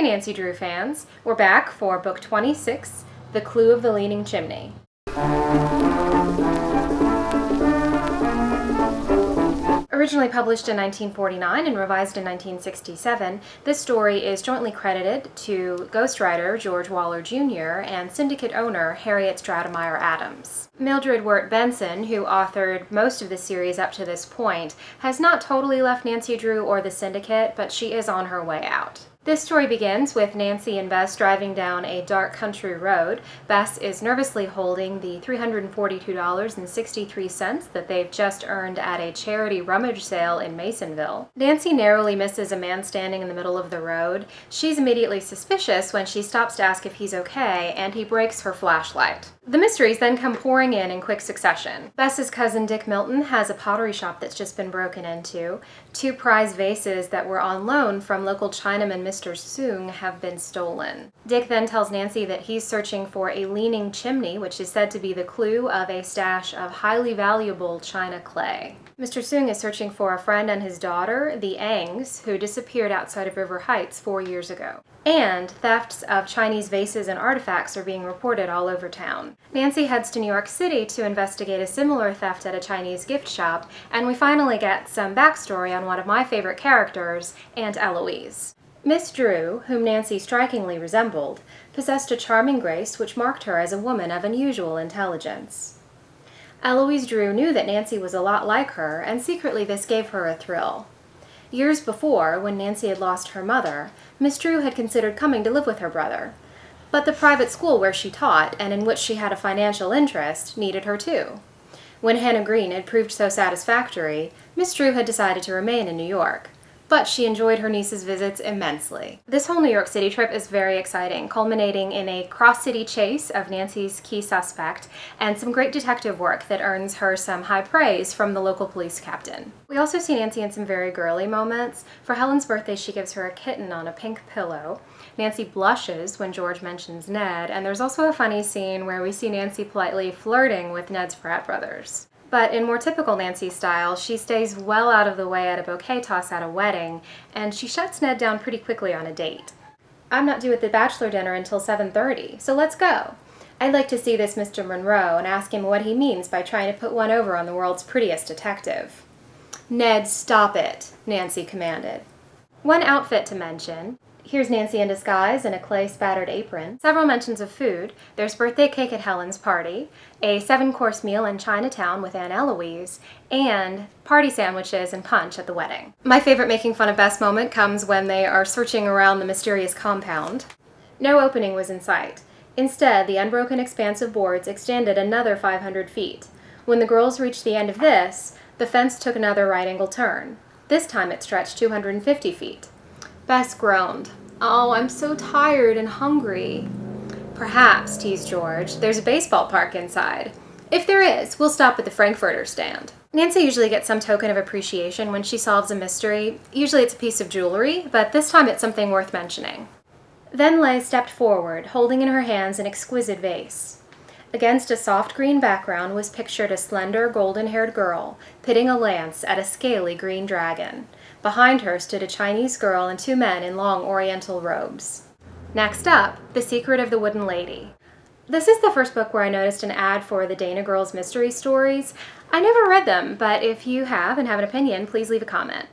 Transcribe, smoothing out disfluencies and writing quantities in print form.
Hey Nancy Drew fans, we're back for book 26, The Clue of the Leaning Chimney. Originally published in 1949 and revised in 1967, this story is jointly credited to ghostwriter George Waller Jr. and syndicate owner Harriet Stratemeyer Adams. Mildred Wirt Benson, who authored most of the series up to this point, has not totally left Nancy Drew or the syndicate, but she is on her way out. This story begins with Nancy and Bess driving down a dark country road. Bess is nervously holding the $342.63 that they've just earned at a charity rummage sale in Masonville. Nancy narrowly misses a man standing in the middle of the road. She's immediately suspicious when she stops to ask if he's okay, and he breaks her flashlight. The mysteries then come pouring in quick succession. Bess's cousin Dick Milton has a pottery shop that's just been broken into. 2 prize vases that were on loan from local Chinaman Mr. Soong have been stolen. Dick then tells Nancy that he's searching for a leaning chimney, which is said to be the clue of a stash of highly valuable china clay. Mr. Soong is searching for a friend and his daughter, the Angs, who disappeared outside of River Heights 4 years ago. And thefts of Chinese vases and artifacts are being reported all over town. Nancy heads to New York City to investigate a similar theft at a Chinese gift shop, and we finally get some backstory on one of my favorite characters, Aunt Eloise. Miss Drew, whom Nancy strikingly resembled, possessed a charming grace which marked her as a woman of unusual intelligence. Eloise Drew knew that Nancy was a lot like her, and secretly this gave her a thrill. Years before, when Nancy had lost her mother, Miss Drew had considered coming to live with her brother. But the private school where she taught, and in which she had a financial interest, needed her too. When Hannah Green had proved so satisfactory, Miss Drew had decided to remain in New York. But she enjoyed her niece's visits immensely. This whole New York City trip is very exciting, culminating in a cross-city chase of Nancy's key suspect and some great detective work that earns her some high praise from the local police captain. We also see Nancy in some very girly moments. For Helen's birthday, she gives her a kitten on a pink pillow. Nancy blushes when George mentions Ned, and there's also a funny scene where we see Nancy politely flirting with Ned's frat brothers. But in more typical Nancy style, she stays well out of the way at a bouquet toss at a wedding, and she shuts Ned down pretty quickly on a date. I'm not due at the bachelor dinner until 7:30, so let's go. I'd like to see this Mr. Monroe and ask him what he means by trying to put one over on the world's prettiest detective. Ned, stop it, Nancy commanded. One outfit to mention. Here's Nancy in disguise in a clay-spattered apron. Several mentions of food. There's birthday cake at Helen's party, a 7-course meal in Chinatown with Aunt Eloise, and party sandwiches and punch at the wedding. My favorite making fun of Bess moment comes when they are searching around the mysterious compound. No opening was in sight. Instead, the unbroken expanse of boards extended another 500 feet. When the girls reached the end of this, the fence took another right-angle turn. This time it stretched 250 feet. Bess groaned. "Oh, I'm so tired and hungry." "Perhaps," teased George, "there's a baseball park inside. If there is, we'll stop at the Frankfurter stand." Nancy usually gets some token of appreciation when she solves a mystery. Usually it's a piece of jewelry, but this time it's something worth mentioning. Then Leigh stepped forward, holding in her hands an exquisite vase. Against a soft green background was pictured a slender, golden-haired girl, pitting a lance at a scaly green dragon. Behind her stood a Chinese girl and 2 men in long oriental robes. Next up, The Secret of the Wooden Lady. This is the first book where I noticed an ad for the Dana Girls mystery stories. I never read them, but if you have and have an opinion, please leave a comment.